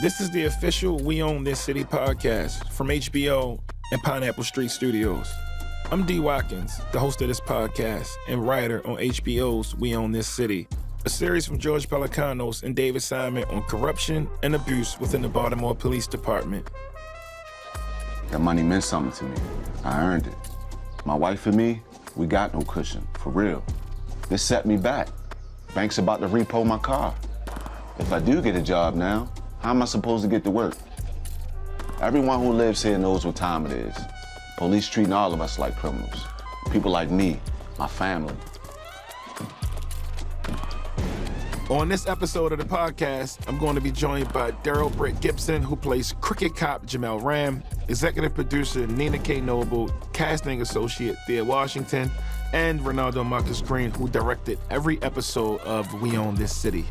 This is the official We Own This City podcast from HBO and Pineapple Street Studios. I'm D. Watkins, the host of this podcast and writer on HBO's We Own This City, a series from George Pelecanos and David Simon on corruption and abuse within the Baltimore Police Department. That money meant something to me. I earned it. My wife and me, we got no cushion, for real. This set me back. Bank's about to repo my car. If I do get a job now, how am I supposed to get to work? Everyone who lives here knows what time it is. Police treating all of us like criminals. People like me, my family. On this episode of the podcast, I'm going to be joined by Darrell Britt-Gibson, who plays cricket cop Jemell Rayam, executive producer Nina K. Noble, casting associate Thea Washington, and Ronaldo Marcus Green, who directed every episode of We Own This City.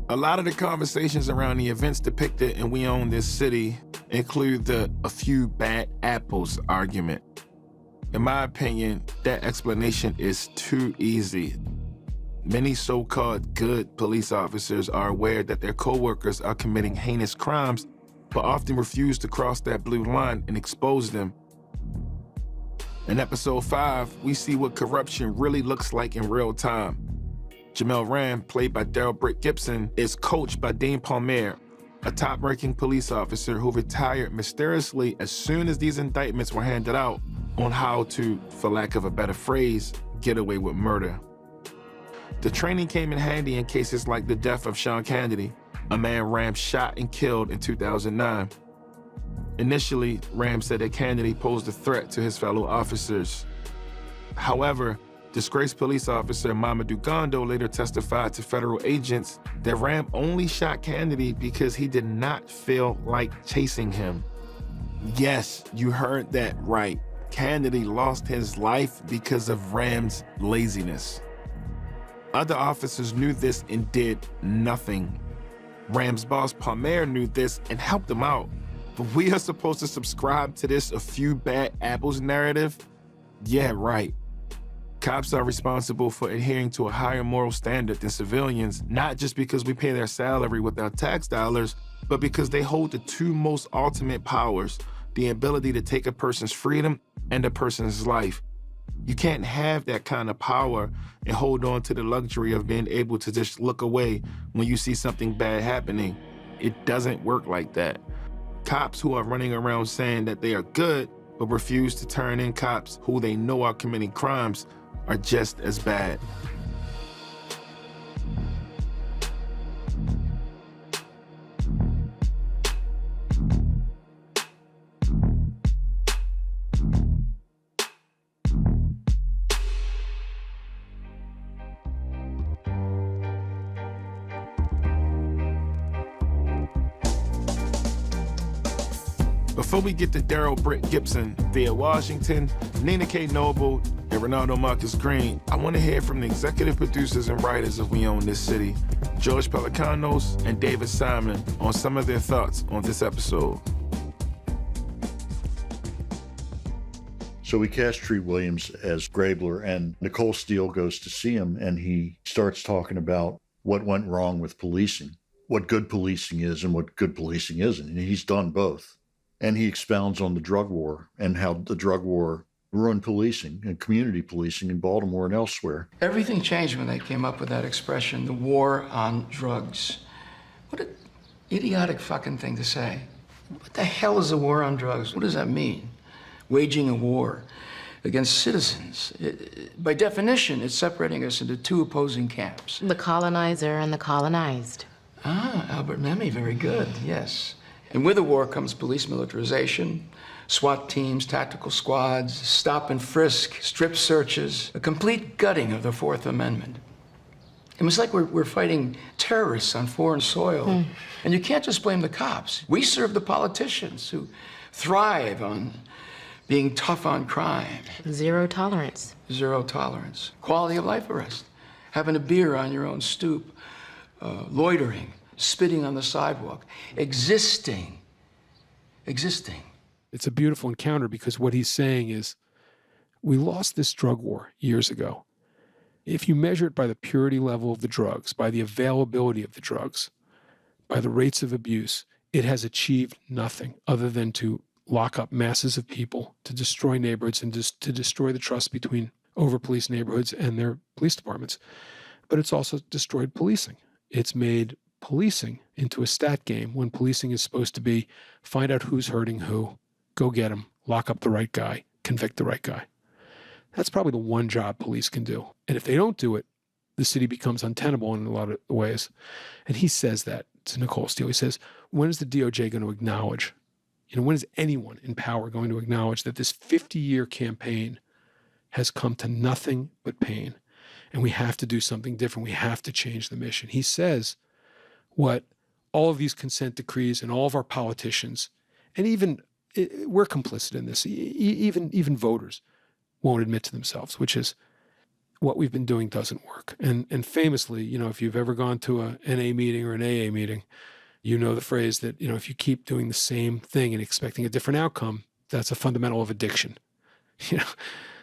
A lot of the conversations around the events depicted in We Own This City include the "a few bad apples" argument. In my opinion, that explanation is too easy. Many so-called good police officers are aware that their co-workers are committing heinous crimes, but often refuse to cross that blue line and expose them. In Episode 5, we see what corruption really looks like in real time. Jemell Rayam, played by Darrell Britt-Gibson, is coached by Dean Palmer, a top-ranking police officer who retired mysteriously as soon as these indictments were handed out on how to, for lack of a better phrase, get away with murder. The training came in handy in cases like the death of Sean Kennedy, a man Rayam shot and killed in 2009. Initially, Rayam said that Kennedy posed a threat to his fellow officers. However, disgraced police officer Mamadou Gondo later testified to federal agents that Rayam only shot Kennedy because he did not feel like chasing him. Yes, you heard that right. Kennedy lost his life because of Rayam's laziness. Other officers knew this and did nothing. Rayam's boss Palmer knew this and helped him out. But we are supposed to subscribe to this "a few bad apples" narrative? Yeah, right. Cops are responsible for adhering to a higher moral standard than civilians, not just because we pay their salary with our tax dollars, but because they hold the two most ultimate powers, the ability to take a person's freedom and a person's life. You can't have that kind of power and hold on to the luxury of being able to just look away when you see something bad happening. It doesn't work like that. Cops who are running around saying that they are good, but refuse to turn in cops who they know are committing crimes, are just as bad. Before we get to Darrell Britt-Gibson, Thea Washington, Nina K. Noble, and Reinaldo Marcus Green, I want to hear from the executive producers and writers of We Own This City, George Pelecanos and David Simon, on some of their thoughts on this episode. So we cast Treat Williams as Grabler, and Nicole Steele goes to see him, and he starts talking about what went wrong with policing, what good policing is and what good policing isn't, and he's done both. And he expounds on the drug war and how the drug war ruined policing and community policing in Baltimore and elsewhere. Everything changed when they came up with that expression, the war on drugs. What an idiotic fucking thing to say. What the hell is a war on drugs? What does that mean? Waging a war against citizens. By definition, it's separating us into two opposing camps. The colonizer and the colonized. Ah, Albert Memmi, very good, yes. And with the war comes police militarization, SWAT teams, tactical squads, stop and frisk, strip searches, a complete gutting of the Fourth Amendment. It was like we're fighting terrorists on foreign soil. And you can't just blame the cops. We serve the politicians who thrive on being tough on crime. Zero tolerance. Zero tolerance. Quality of life arrest. Having a beer on your own stoop. Loitering. Spitting on the sidewalk. Existing. It's a beautiful encounter because what he's saying is We lost this drug war years ago. If you measure it by the purity level of the drugs, by the availability of the drugs, by the rates of abuse, it has achieved nothing other than to lock up masses of people, to destroy neighborhoods, and to destroy the trust between over-policed neighborhoods and their police departments. But it's also destroyed policing. It's made policing into a stat game when policing is supposed to be find out who's hurting who, go get him, lock up the right guy, convict the right guy. That's probably the one job police can do. And if they don't do it, the city becomes untenable in a lot of ways. And he says that to Nicole Steele. He says, when is the DOJ going to acknowledge, when is anyone in power going to acknowledge that this 50-year campaign has come to nothing but pain? And we have to do something different. We have to change the mission. He says what all of these consent decrees and all of our politicians, and even we're complicit in this, even voters won't admit to themselves, which is what we've been doing doesn't work. And famously, if you've ever gone to an NA meeting or an AA meeting, you know the phrase that, if you keep doing the same thing and expecting a different outcome, that's a fundamental of addiction.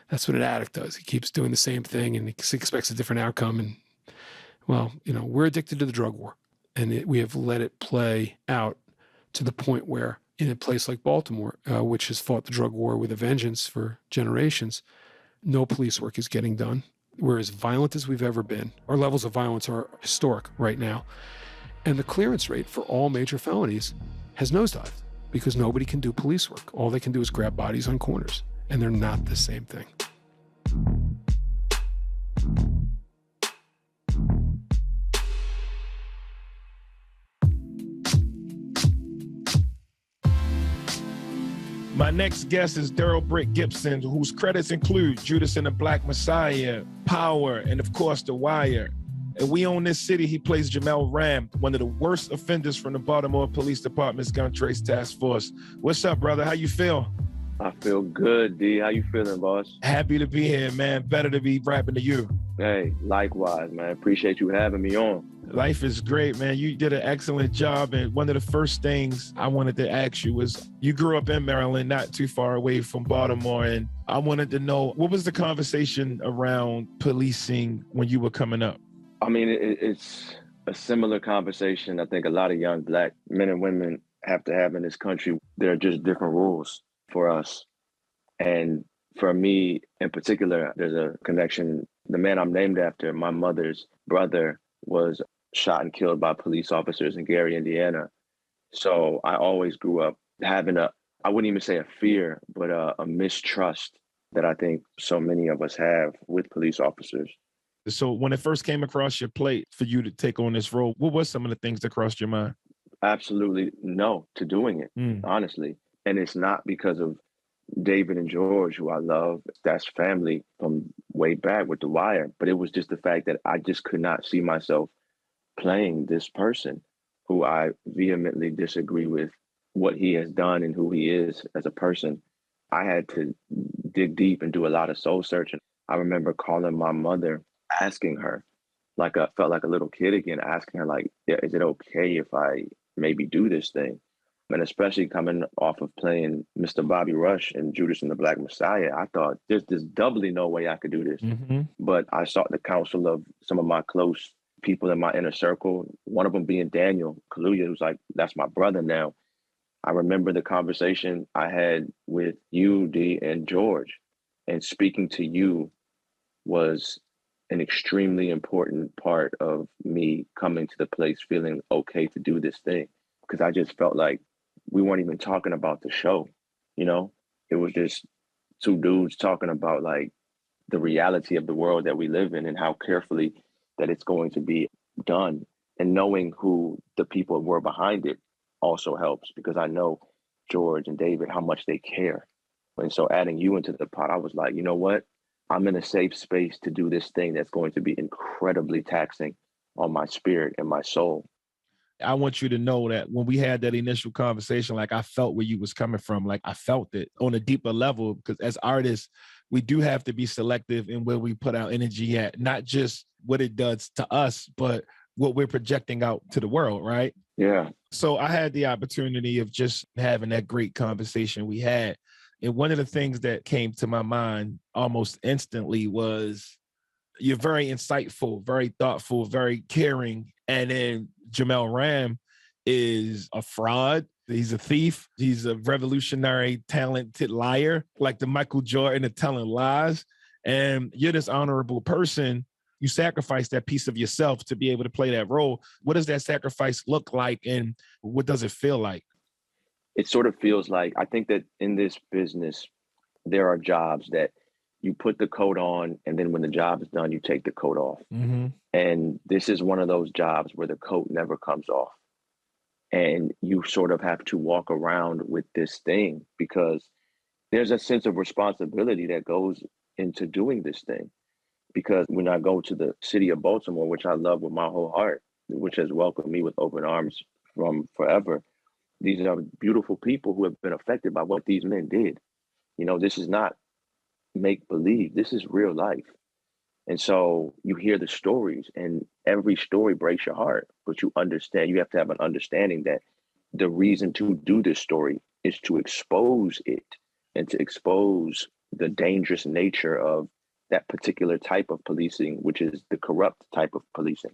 That's what an addict does. He keeps doing the same thing and he expects a different outcome. And, we're addicted to the drug war. And we have let it play out to the point where in a place like Baltimore, which has fought the drug war with a vengeance for generations, no police work is getting done. We're as violent as we've ever been. Our levels of violence are historic right now. And the clearance rate for all major felonies has nosedived because nobody can do police work. All they can do is grab bodies on corners. And they're not the same thing. My next guest is Darrell Britt-Gibson, whose credits include Judas and the Black Messiah, Power, and of course, The Wire. And We Own This City, he plays Jemell Rayam, one of the worst offenders from the Baltimore Police Department's Gun Trace Task Force. What's up, brother? How you feel? I feel good, D. How you feeling, boss? Happy to be here, man. Better to be rapping to you. Hey, likewise, man. Appreciate you having me on. Life is great, man. You did an excellent job. And one of the first things I wanted to ask you was, you grew up in Maryland, not too far away from Baltimore. And I wanted to know, what was the conversation around policing when you were coming up? I mean, it's a similar conversation I think a lot of young Black men and women have to have in this country. There are just different rules for us. And for me in particular, there's a connection. The man I'm named after, my mother's brother, was shot and killed by police officers in Gary, Indiana. So I always grew up having I wouldn't even say a fear, but a mistrust that I think so many of us have with police officers. So when it first came across your plate for you to take on this role, what were some of the things that crossed your mind? Absolutely no to doing it, honestly. And it's not because of David and George, who I love. That's family from way back with The Wire. But it was just the fact that I just could not see myself playing this person who I vehemently disagree with what he has done and who he is as a person. I had to dig deep and do a lot of soul searching. I remember calling my mother, asking her, like I felt like a little kid again, asking her, like, yeah, is it okay if I maybe do this thing? And especially coming off of playing Mr. Bobby Rush and Judas and the Black Messiah, I thought there's doubly no way I could do this. But I sought the counsel of some of my close people in my inner circle, one of them being Daniel Kaluuya, who's like, that's my brother now. I remember the conversation I had with you, D, and George, and speaking to you was an extremely important part of me coming to the place feeling okay to do this thing. Because I just felt like we weren't even talking about the show, It was just two dudes talking about like the reality of the world that we live in and how carefully that it's going to be done. And knowing who the people were behind it also helps, because I know George and David, how much they care. And so adding you into the pot, I was like, you know what? I'm in a safe space to do this thing that's going to be incredibly taxing on my spirit and my soul. I want you to know that when we had that initial conversation, like I felt where you was coming from, like I felt it on a deeper level, because as artists, we do have to be selective in where we put our energy at, not just what it does to us, but what we're projecting out to the world, right? Yeah. So I had the opportunity of just having that great conversation we had. And one of the things that came to my mind almost instantly was you're very insightful, very thoughtful, very caring. And then Jemell Rayam is a fraud. He's a thief. He's a revolutionary, talented liar, like the Michael Jordan of telling lies. And you're this honorable person. You sacrifice that piece of yourself to be able to play that role. What does that sacrifice look like, and what does it feel like? It sort of feels like, I think that in this business, there are jobs that you put the coat on, and then when the job is done, you take the coat off. Mm-hmm. And this is one of those jobs where the coat never comes off. And you sort of have to walk around with this thing because there's a sense of responsibility that goes into doing this thing. Because when I go to the city of Baltimore, which I love with my whole heart, which has welcomed me with open arms from forever, these are beautiful people who have been affected by what these men did. You know, this is not make believe, this is real life. And so you hear the stories, and every story breaks your heart, but you understand, you have to have an understanding that the reason to do this story is to expose it and to expose the dangerous nature of that particular type of policing, which is the corrupt type of policing.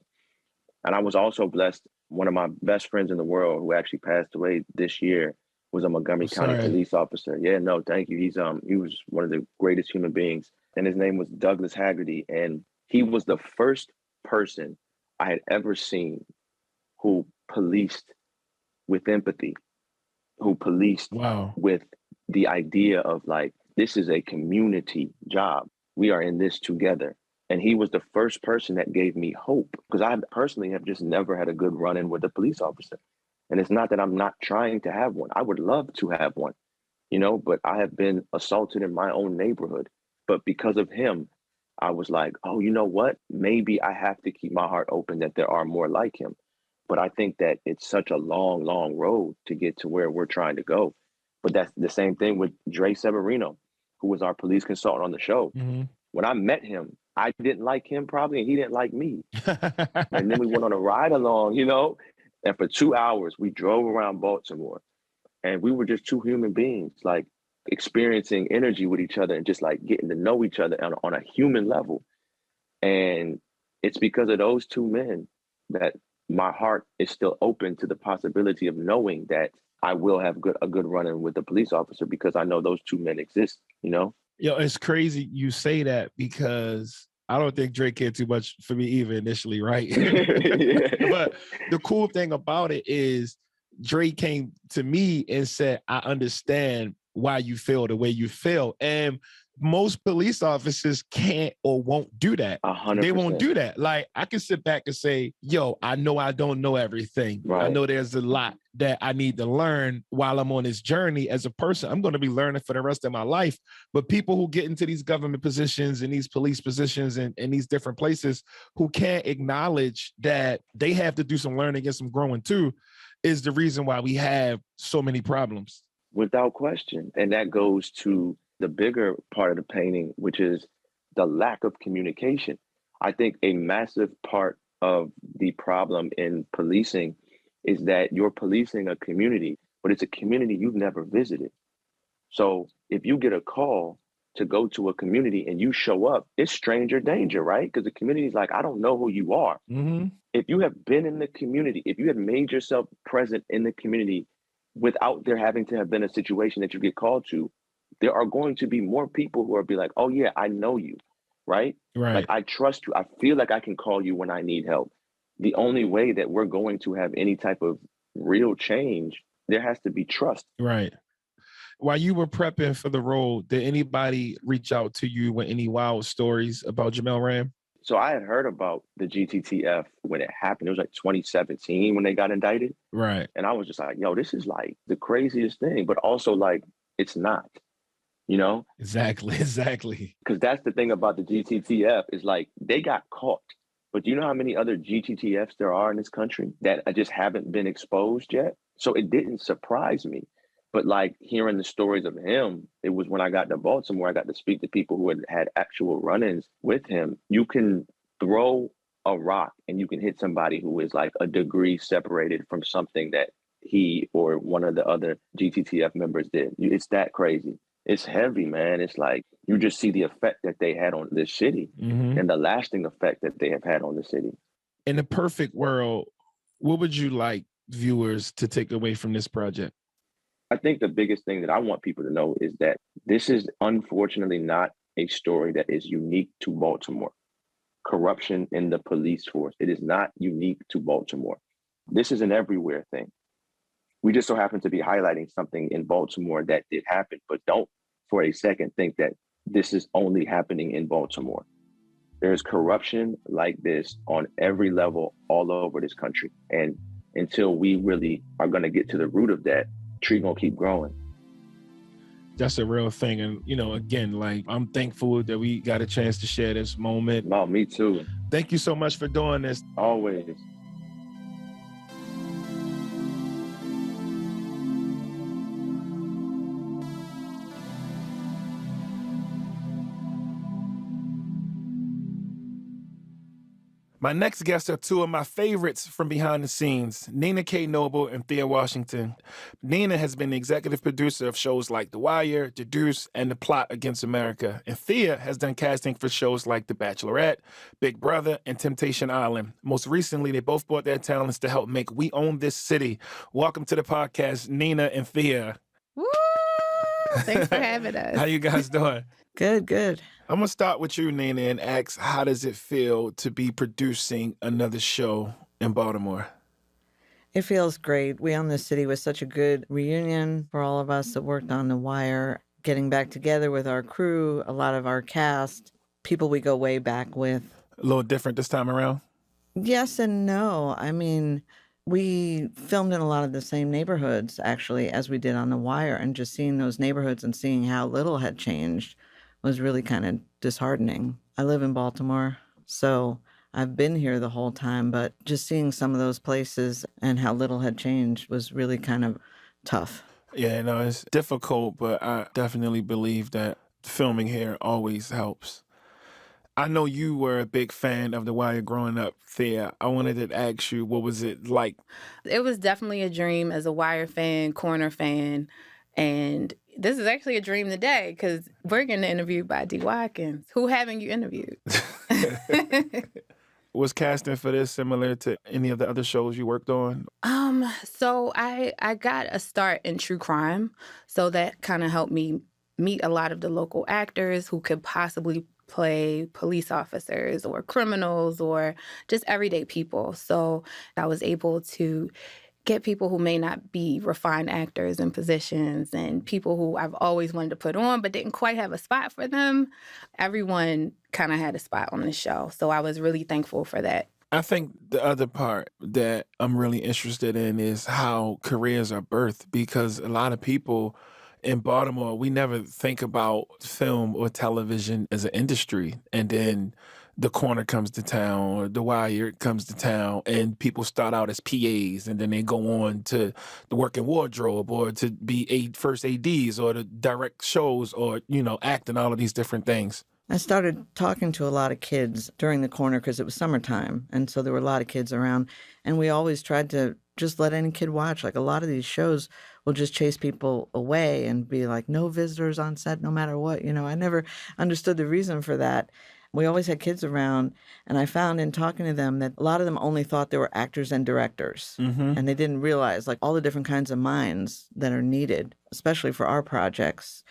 And I was also blessed. One of my best friends in the world who actually passed away this year was a Montgomery County police officer. Yeah, no, thank you. He was one of the greatest human beings. And his name was Douglas Haggerty. And he was the first person I had ever seen who policed with empathy, who policed with the idea of like, this is a community job. We are in this together. And he was the first person that gave me hope, because I personally have just never had a good run-in with a police officer. And it's not that I'm not trying to have one. I would love to have one, you know, but I have been assaulted in my own neighborhood. But because of him, I was like, oh, you know what? Maybe I have to keep my heart open that there are more like him. But I think that it's such a long, long road to get to where we're trying to go. But that's the same thing with Dre Severino, who was our police consultant on the show. Mm-hmm. When I met him, I didn't like him probably, and he didn't like me. And then we went on a ride along, you know, and for 2 hours, we drove around Baltimore, and we were just two human beings, like experiencing energy with each other and just like getting to know each other on a human level. And it's because of those two men that my heart is still open to the possibility of knowing that I will have a good run-in with a police officer, because I know those two men exist, you know? Yo, it's crazy you say that, because I don't think Drake cared too much for me either initially, right? But the cool thing about it is Drake came to me and said, I understand why you feel the way you feel. And most police officers can't or won't do that. 100%. They won't do that. Like, I can sit back and say, yo, I know I don't know everything. Right. I know there's a lot that I need to learn while I'm on this journey as a person. I'm going to be learning for the rest of my life. But people who get into these government positions and these police positions and these different places who can't acknowledge that they have to do some learning and some growing too, is the reason why we have so many problems. Without question. And that goes to the bigger part of the painting, which is the lack of communication. I think a massive part of the problem in policing is that you're policing a community, but it's a community you've never visited. So if you get a call to go to a community and you show up, it's stranger danger, right? Because the community is like, I don't know who you are. Mm-hmm. If you have been in the community, if you have made yourself present in the community without there having to have been a situation that you get called to, there are going to be more people who are be like, oh yeah, I know you, right? Right. Like, I trust you. I feel like I can call you when I need help. The only way that we're going to have any type of real change, there has to be trust. Right. While you were prepping for the role, did anybody reach out to you with any wild stories about Jemell Rayam? So I had heard about the GTTF when it happened. It was like 2017 when they got indicted. Right. And I was just like, yo, this is like the craziest thing, but also like, it's not, you know? Exactly. Because that's the thing about the GTTF is like, they got caught. But do you know how many other GTTFs there are in this country that just haven't been exposed yet? So it didn't surprise me. But like hearing the stories of him, it was when I got to Baltimore, I got to speak to people who had actual run-ins with him. You can throw a rock and you can hit somebody who is like a degree separated from something that he or one of the other GTTF members did. It's that crazy. it's heavy, man. It's like you just see the effect that they had on this city and the lasting effect that they have had on the city. In a perfect world, what would you like viewers to take away from this project? I think the biggest thing that I want people to know is that this is unfortunately not a story that is unique to Baltimore. Corruption in the police force, it is not unique to Baltimore. This is an everywhere thing. We just so happen to be highlighting something in Baltimore that did happen, but don't for a second think that this is only happening in Baltimore. There's corruption like this on every level all over this country. And until we really are going to get to the root of that, tree gonna keep growing. That's a real thing. And, you know, again, like, I'm thankful that we got a chance to share this moment. Oh, me too. Thank you so much for doing this. Always. My next guests are two of my favorites from behind the scenes, Nina K. Noble and Thea Washington. Nina has been the executive producer of shows like The Wire, The Deuce, and The Plot Against America. And Thea has done casting for shows like The Bachelorette, Big Brother, and Temptation Island. Most recently, they both brought their talents to help make We Own This City. Welcome to the podcast, Nina and Thea. Woo! Thanks for having us. How you guys doing? Good, good. I'm going to start with you, Nina, and ask, how does it feel to be producing another show in Baltimore? It feels great. We Own This City was such a good reunion for all of us that worked on The Wire, getting back together with our crew, a lot of our cast, people we go way back with. A little different this time around? Yes and no. I mean, we filmed in a lot of the same neighborhoods, actually, as we did on The Wire, and just seeing those neighborhoods and seeing how little had changed was really kind of disheartening. I live in Baltimore, so I've been here the whole time, but just seeing some of those places and how little had changed was really kind of tough. Yeah, no, it's difficult, but I definitely believe that filming here always helps. I know you were a big fan of The Wire growing up, Thea. I wanted to ask you, what was it like? It was definitely a dream as a Wire fan, Corner fan, and this is actually a dream today because we're getting interviewed by D. Watkins. Who haven't you interviewed? Was casting for this similar to any of the other shows you worked on? So I got a start in true crime, so that kind of helped me meet a lot of the local actors who could possibly play police officers or criminals or just everyday people. So I was able to get people who may not be refined actors in positions and people who I've always wanted to put on but didn't quite have a spot for them. Everyone kind of had a spot on the show. So I was really thankful for that. I think the other part that I'm really interested in is how careers are birthed, because a lot of people in Baltimore, we never think about film or television as an industry. And then The Corner comes to town, or The Wire comes to town, and people start out as PAs, and then they go on to the work in wardrobe, or to be first ADs, or to direct shows, or, you know, act in all of these different things. I started talking to a lot of kids during The Corner because it was summertime, and so there were a lot of kids around, and we always tried to just let any kid watch. Like, a lot of these shows will just chase people away and be like, no visitors on set, no matter what. You know, I never understood the reason for that. We always had kids around, and I found in talking to them that a lot of them only thought they were actors and directors, and they didn't realize, like, all the different kinds of minds that are needed, especially for our projects.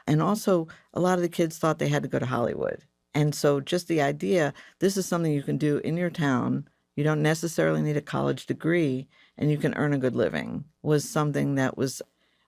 And also, a lot of the kids thought they had to go to Hollywood. And so just the idea, this is something you can do in your town, you don't necessarily need a college degree, and you can earn a good living, was something that was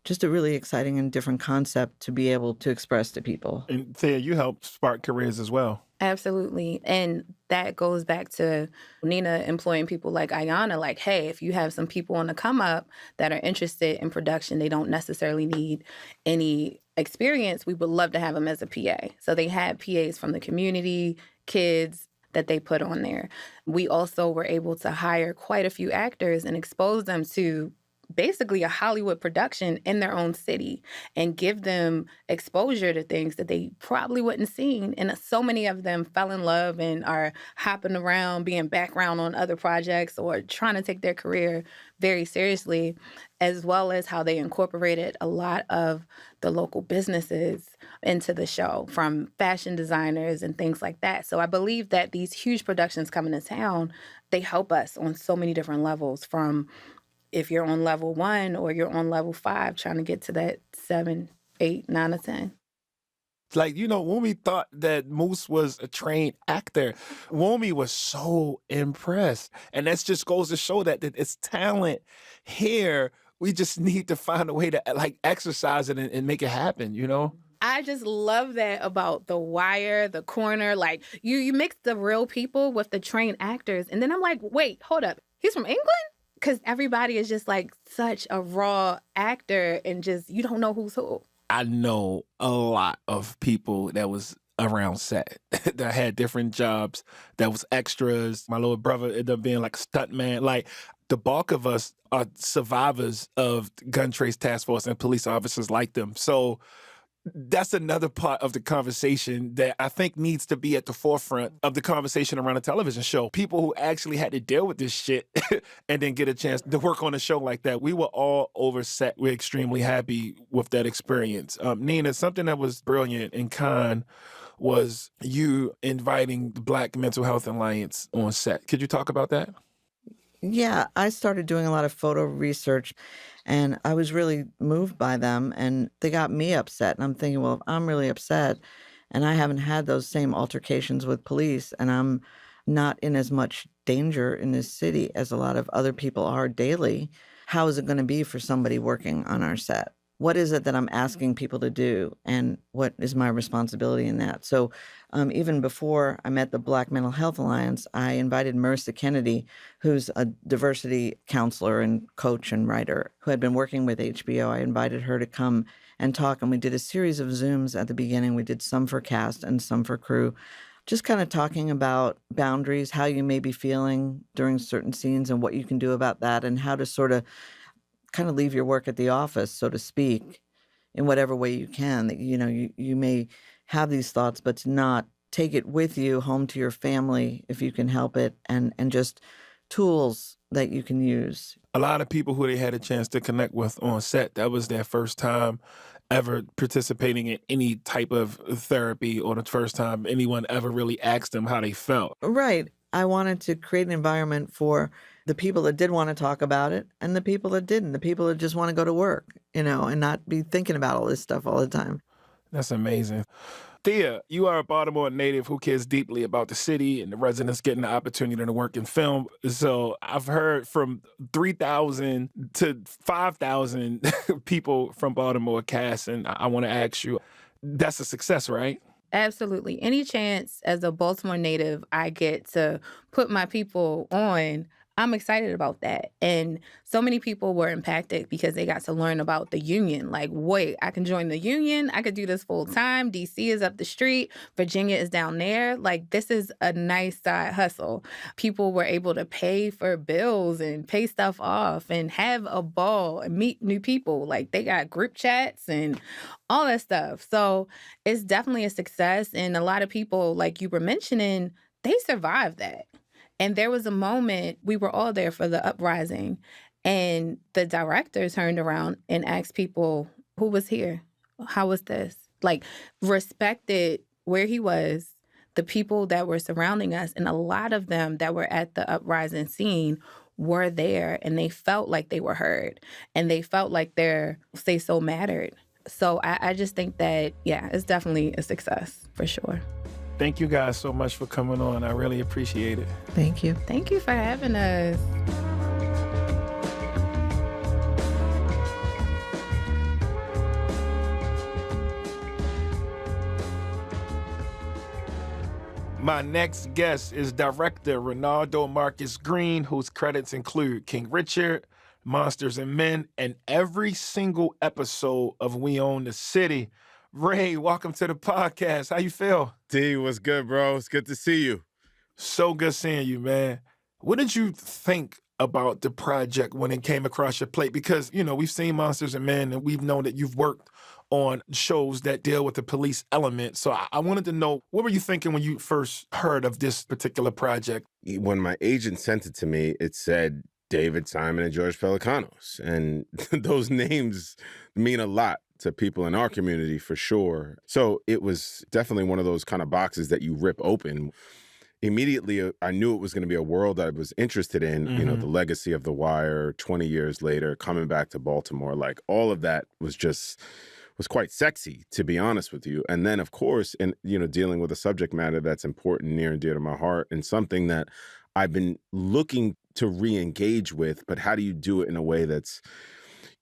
just a really exciting and different concept to be able to express to people. And Thea, you helped spark careers as well. Absolutely. And that goes back to Nina employing people like Ayanna, like, hey, if you have some people on the come up that are interested in production, they don't necessarily need any experience, we would love to have them as a PA. So they had PAs from the community, kids that they put on there. We also were able to hire quite a few actors and expose them to basically a Hollywood production in their own city and give them exposure to things that they probably wouldn't seen. And so many of them fell in love and are hopping around, being background on other projects or trying to take their career very seriously, as well as how they incorporated a lot of the local businesses into the show, from fashion designers and things like that. So I believe that these huge productions coming to town, they help us on so many different levels, from if you're on level 1 or you're on level 5, trying to get to that 7, 8, 9, or 10. Like, when we thought that Moose was a trained actor, Wumi was so impressed. And that just goes to show that it's talent here. We just need to find a way to exercise it and make it happen, I just love that about The Wire, The Corner. Like, you mix the real people with the trained actors. And then I'm like, wait, hold up. He's from England? Because everybody is just like such a raw actor and just, you don't know who's who. I know a lot of people that was around set that had different jobs, that was extras. My little brother ended up being like a stuntman. Like, the bulk of us are survivors of gun trace task force and police officers like them. So that's another part of the conversation that I think needs to be at the forefront of the conversation around a television show. People who actually had to deal with this shit and then get a chance to work on a show like that. We were all over set. We're extremely happy with that experience. Nina, something that was brilliant and kind was you inviting the Black Mental Health Alliance on set. Could you talk about that? Yeah, I started doing a lot of photo research, and I was really moved by them, and they got me upset. And I'm thinking, well, if I'm really upset and I haven't had those same altercations with police, and I'm not in as much danger in this city as a lot of other people are daily, how is it going to be for somebody working on our set? What is it that I'm asking people to do, and what is my responsibility in that? So even before I met the Black Mental Health Alliance, I invited Marissa Kennedy, who's a diversity counselor and coach and writer who had been working with HBO. I invited her to come and talk, and we did a series of Zooms at the beginning. We did some for cast and some for crew, just kind of talking about boundaries, how you may be feeling during certain scenes and what you can do about that, and how to sort of kind of leave your work at the office, so to speak, in whatever way you can. That you may have these thoughts, but to not take it with you home to your family if you can help it, and just tools that you can use. A lot of people who they had a chance to connect with on set, that was their first time ever participating in any type of therapy, or the first time anyone ever really asked them how they felt. Right. I wanted to create an environment for the people that did want to talk about it and the people that didn't, the people that just want to go to work, and not be thinking about all this stuff all the time. That's amazing. Thea, you are a Baltimore native who cares deeply about the city and the residents getting the opportunity to work in film. So I've heard from 3,000 to 5,000 people from Baltimore cast, and I want to ask you, that's a success, right? Absolutely. Any chance as a Baltimore native I get to put my people on, I'm excited about that. And so many people were impacted because they got to learn about the union. Like, wait, I can join the union. I could do this full time. DC is up the street. Virginia is down there. Like, this is a nice side hustle. People were able to pay for bills and pay stuff off and have a ball and meet new people. Like, they got group chats and all that stuff. So it's definitely a success. And a lot of people, like you were mentioning, they survived that. And there was a moment, we were all there for the uprising, and the director turned around and asked people, who was here? How was this? Like, respected where he was, the people that were surrounding us, and a lot of them that were at the uprising scene were there, and they felt like they were heard, and they felt like their say-so mattered. So I just think that, yeah, it's definitely a success, for sure. Thank you guys so much for coming on. I really appreciate it. Thank you. Thank you for having us. My next guest is director Ronaldo Marcus Green, whose credits include King Richard, Monsters and Men, and every single episode of We Own the City. Ray, welcome to the podcast. How you feel? D, what's good, bro? It's good to see you. So good seeing you, man. What did you think about the project when it came across your plate? Because, we've seen Monsters and Men, and we've known that you've worked on shows that deal with the police element. So I wanted to know, what were you thinking when you first heard of this particular project? When my agent sent it to me, it said David Simon and George Pelecanos. And those names mean a lot to people in our community for sure. So it was definitely one of those kind of boxes that you rip open. Immediately, I knew it was going to be a world I was interested in, the legacy of The Wire, 20 years later, coming back to Baltimore, like all of that was quite sexy, to be honest with you. And then, of course, dealing with a subject matter that's important, near and dear to my heart, and something that I've been looking to re-engage with, but how do you do it in a way that's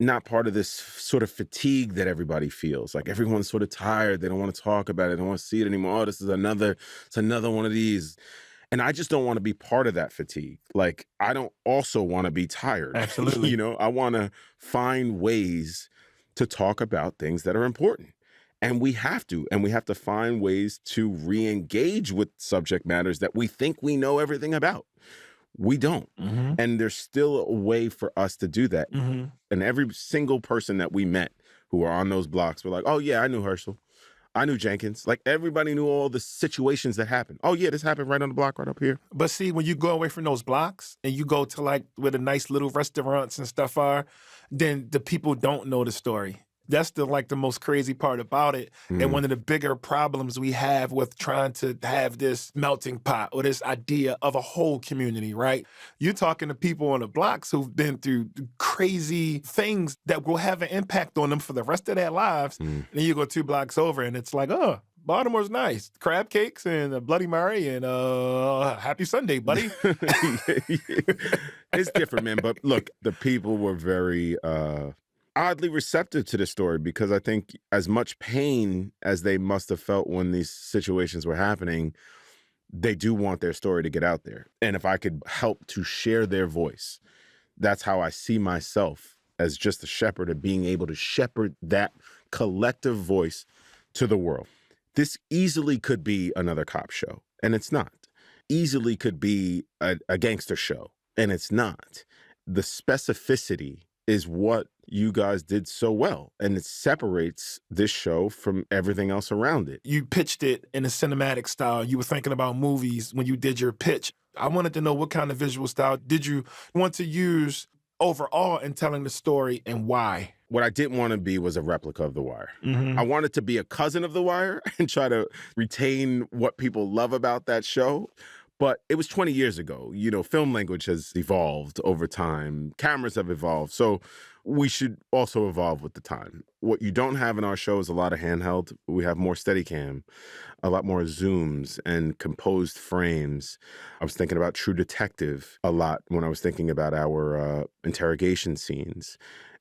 not part of this sort of fatigue that everybody feels? Like everyone's sort of tired. They don't want to talk about it. They don't want to see it anymore. Oh, it's another one of these. And I just don't want to be part of that fatigue. Like, I don't also want to be tired. Absolutely. I want to find ways to talk about things that are important. And we have to find ways to re-engage with subject matters that we think we know everything about. We don't. And there's still a way for us to do that. And every single person that we met who were on those blocks were like, oh yeah, I knew Herschel. I knew Jenkins. Like, everybody knew all the situations that happened. Oh yeah, this happened right on the block right up here. But see, when you go away from those blocks and you go to like where the nice little restaurants and stuff are, then the people don't know the story. That's the most crazy part about it. And one of the bigger problems we have with trying to have this melting pot or this idea of a whole community, right? You're talking to people on the blocks who've been through crazy things that will have an impact on them for the rest of their lives. And then you go 2 blocks over and it's like, oh, Baltimore's nice. Crab cakes and a Bloody Mary and happy Sunday, buddy. It's different, man. But look, the people were very oddly receptive to the story, because I think as much pain as they must have felt when these situations were happening, they do want their story to get out there. And if I could help to share their voice, that's how I see myself, as just a shepherd, of being able to shepherd that collective voice to the world. This easily could be another cop show, and it's not. Easily could be a gangster show, and it's not. The specificity is what you guys did so well, and it separates this show from everything else around it. You pitched it in a cinematic style. You were thinking about movies when you did your pitch. I wanted to know, what kind of visual style did you want to use overall in telling the story, and why? What I didn't want to be was a replica of The Wire. I wanted to be a cousin of The Wire and try to retain what people love about that show. But it was 20 years ago. Film language has evolved over time. Cameras have evolved. So we should also evolve with the time. What you don't have in our show is a lot of handheld. We have more Steadicam, a lot more zooms and composed frames. I was thinking about True Detective a lot when I was thinking about our interrogation scenes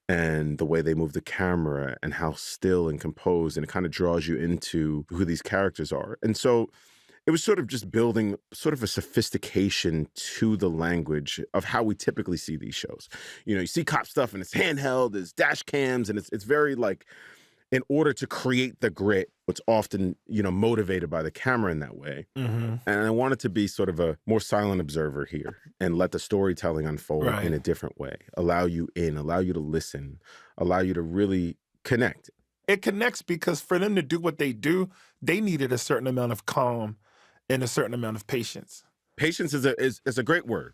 and the way they move the camera and how still and composed, and it kind of draws you into who these characters are. And so it was sort of just building sort of a sophistication to the language of how we typically see these shows. You see cop stuff and it's handheld, there's dash cams, and it's very like, in order to create the grit, it's often, motivated by the camera in that way. And I wanted to be sort of a more silent observer here and let the storytelling unfold in a different way, allow you to listen, allow you to really connect. It connects because for them to do what they do, they needed a certain amount of calm and a certain amount of patience. Patience is a great word.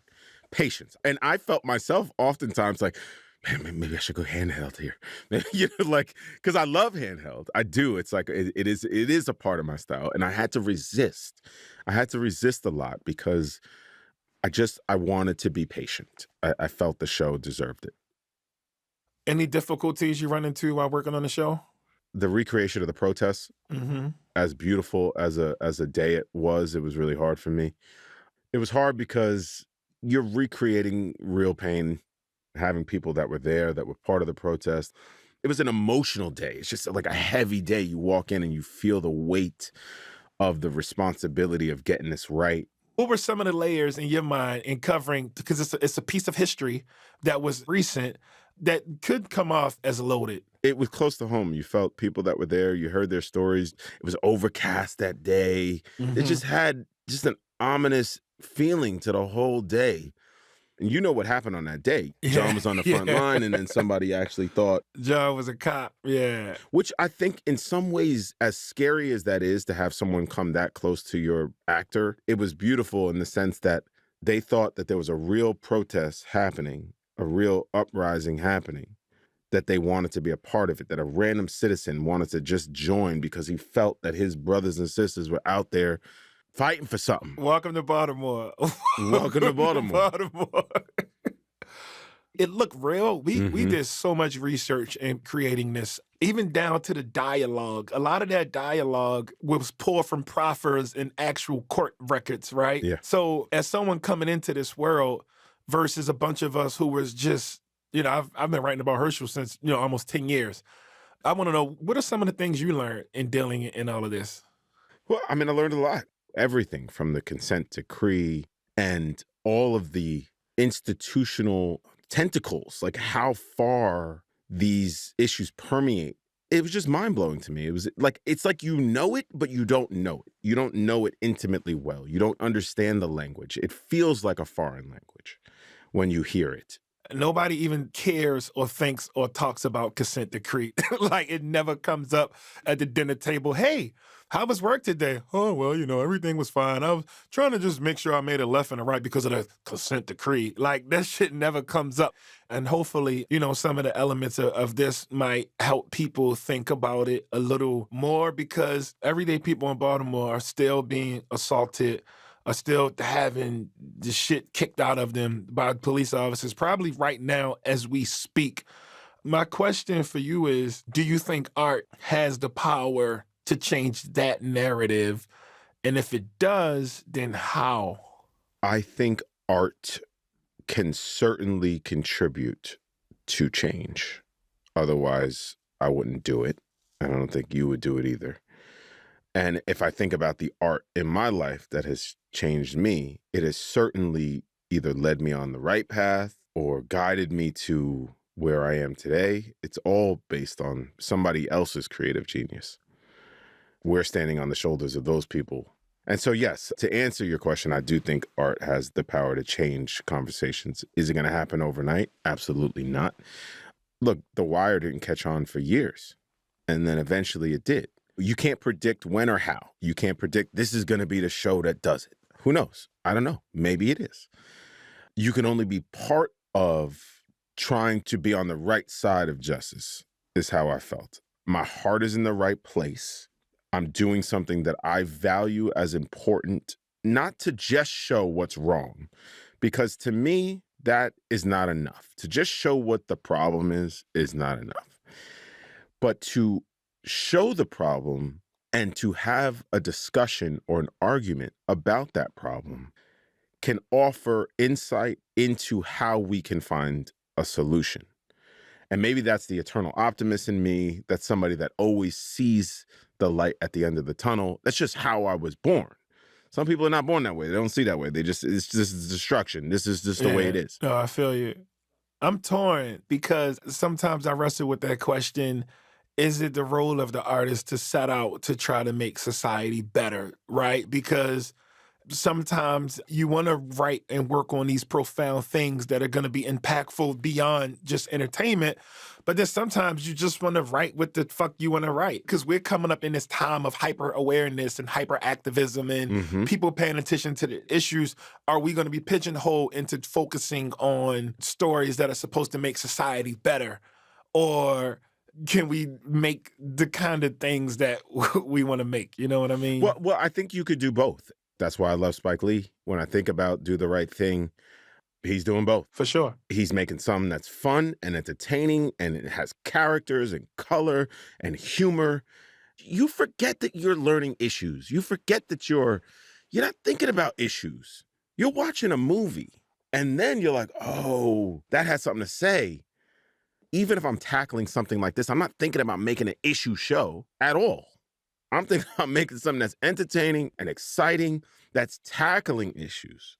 Patience. And I felt myself oftentimes like, man, maybe I should go handheld here. Because I love handheld. I do. It's like, it is a part of my style. And I had to resist. A lot because I wanted to be patient. I felt the show deserved it. Any difficulties you run into while working on the show? The recreation of the protests, as beautiful as a day it was really hard for me. It was hard because you're recreating real pain, having people that were there, that were part of the protest. It was an emotional day. It's just like a heavy day. You walk in and you feel the weight of the responsibility of getting this right. What were some of the layers in your mind in covering, because it's a piece of history that was recent, that could come off as loaded? It was close to home. You felt people that were there. You heard their stories. It was overcast that day. It just had an ominous feeling to the whole day. And you know what happened on that day. Yeah. John was on the front Yeah. line, and then somebody actually thought John was a cop. Yeah. Which I think in some ways, as scary as that is to have someone come that close to your actor, it was beautiful in the sense that they thought that there was a real protest happening, a real uprising happening, that they wanted to be a part of it, that a random citizen wanted to just join because he felt that his brothers and sisters were out there fighting for something. Welcome to Baltimore. Welcome to Baltimore. It looked real. We did so much research in creating this, even down to the dialogue. A lot of that dialogue was pulled from proffers and actual court records, right? Yeah. So as someone coming into this world versus a bunch of us who was just, I've been writing about Herschel since, almost 10 years. I want to know, what are some of the things you learned in dealing in all of this? Well, I mean, I learned a lot. Everything from the consent decree and all of the institutional tentacles, like how far these issues permeate. It was just mind-blowing to me. It's like you know it, but you don't know it. You don't know it intimately well. You don't understand the language. It feels like a foreign language when you hear it. Nobody even cares or thinks or talks about consent decree. Like it never comes up at the dinner table. Hey, how was work today? Oh, well, everything was fine. I was trying to just make sure I made a left and a right because of the consent decree. Like that shit never comes up. And hopefully, some of the elements of this might help people think about it a little more, because everyday people in Baltimore are still being assaulted, are still having the shit kicked out of them by police officers, probably right now as we speak. My question for you is, do you think art has the power to change that narrative? And if it does, then how? I think art can certainly contribute to change. Otherwise, I wouldn't do it. I don't think you would do it either. And if I think about the art in my life that has changed me, it has certainly either led me on the right path or guided me to where I am today. It's all based on somebody else's creative genius. We're standing on the shoulders of those people. And so, yes, to answer your question, I do think art has the power to change conversations. Is it going to happen overnight? Absolutely not. Look, The Wire didn't catch on for years, and then eventually it did. You can't predict when or how. You can't predict this is going to be the show that does it. Who knows? I don't know. Maybe it is. You can only be part of trying to be on the right side of justice, is how I felt. My heart is in the right place. I'm doing something that I value as important, not to just show what's wrong, because to me, that is not enough. To just show what the problem is not enough. But to show the problem and to have a discussion or an argument about that problem can offer insight into how we can find a solution. And maybe that's the eternal optimist in me. That's somebody that always sees the light at the end of the tunnel. That's just how I was born. Some people are not born that way. They don't see that way. It's just destruction. This is just the way it is. No, I feel you. I'm torn because sometimes I wrestle with that question. Is it the role of the artist to set out to try to make society better, right? Because sometimes you want to write and work on these profound things that are going to be impactful beyond just entertainment. But then sometimes you just want to write what the fuck you want to write. Because we're coming up in this time of hyper-awareness and hyper-activism and people paying attention to the issues. Are we going to be pigeonholed into focusing on stories that are supposed to make society better? Or can we make the kind of things that we want to make? You know what I mean? Well, I think you could do both. That's why I love Spike Lee. When I think about Do the Right Thing, he's doing both. For sure. He's making something that's fun and entertaining, and it has characters and color and humor. You forget that you're learning issues. You forget that you're not thinking about issues. You're watching a movie, and then you're like, oh, that has something to say. Even if I'm tackling something like this, I'm not thinking about making an issue show at all. I'm thinking about making something that's entertaining and exciting, that's tackling issues.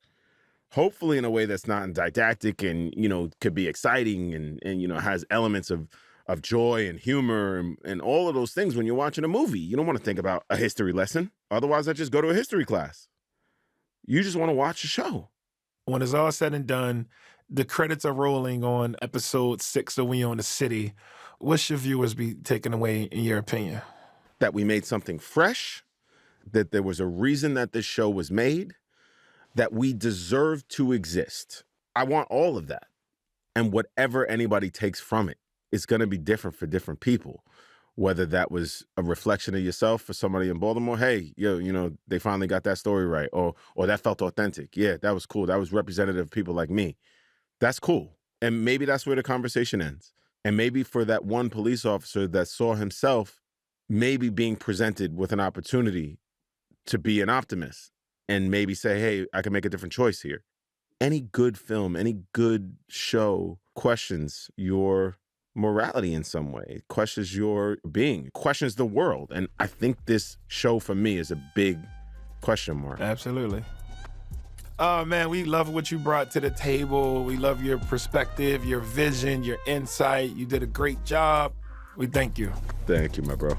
Hopefully in a way that's not didactic and, could be exciting and has elements of joy and humor and all of those things when you're watching a movie. You don't want to think about a history lesson. Otherwise, I just go to a history class. You just want to watch a show. When it's all said and done, The credits are rolling on episode 6 of We Own the City. What should viewers be taking away, in your opinion? That we made something fresh, that there was a reason that this show was made, that we deserve to exist. I want all of that. And whatever anybody takes from it, it's going to be different for different people. Whether that was a reflection of yourself for somebody in Baltimore, hey, they finally got that story right. Or that felt authentic. Yeah, that was cool. That was representative of people like me. That's cool. And maybe that's where the conversation ends. And maybe for that one police officer that saw himself maybe being presented with an opportunity to be an optimist and maybe say, hey, I can make a different choice here. Any good film, any good show questions your morality in some way, questions your being, questions the world. And I think this show for me is a big question mark. Absolutely. Oh, man, we love what you brought to the table. We love your perspective, your vision, your insight. You did a great job. We thank you. Thank you, my bro.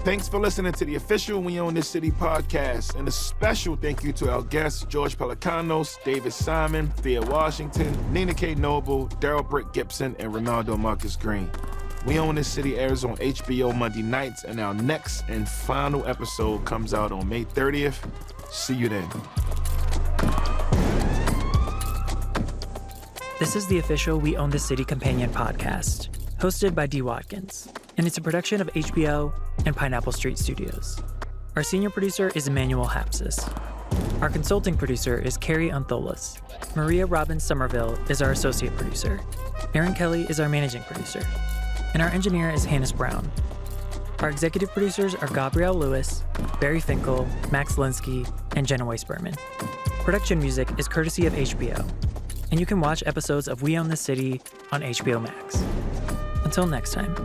Thanks for listening to the official We Own This City podcast. And a special thank you to our guests, George Pelecanos, David Simon, Thea Washington, Nina K. Noble, Darrell Britt-Gibson, and Ronaldo Marcus Green. We Own This City airs on HBO Monday nights, and our next and final episode comes out on May 30th. See you then. This is the official We Own This City companion podcast, hosted by D. Watkins, and it's a production of HBO and Pineapple Street Studios. Our senior producer is Emmanuel Hapsis. Our consulting producer is Carrie Antholis. Maria Robbins Somerville is our associate producer. Aaron Kelly is our managing producer. And our engineer is Hannes Brown. Our executive producers are Gabrielle Lewis, Barry Finkel, Max Linsky, and Jenna Weiss-Berman. Production music is courtesy of HBO. And you can watch episodes of We Own This City on HBO Max. Until next time.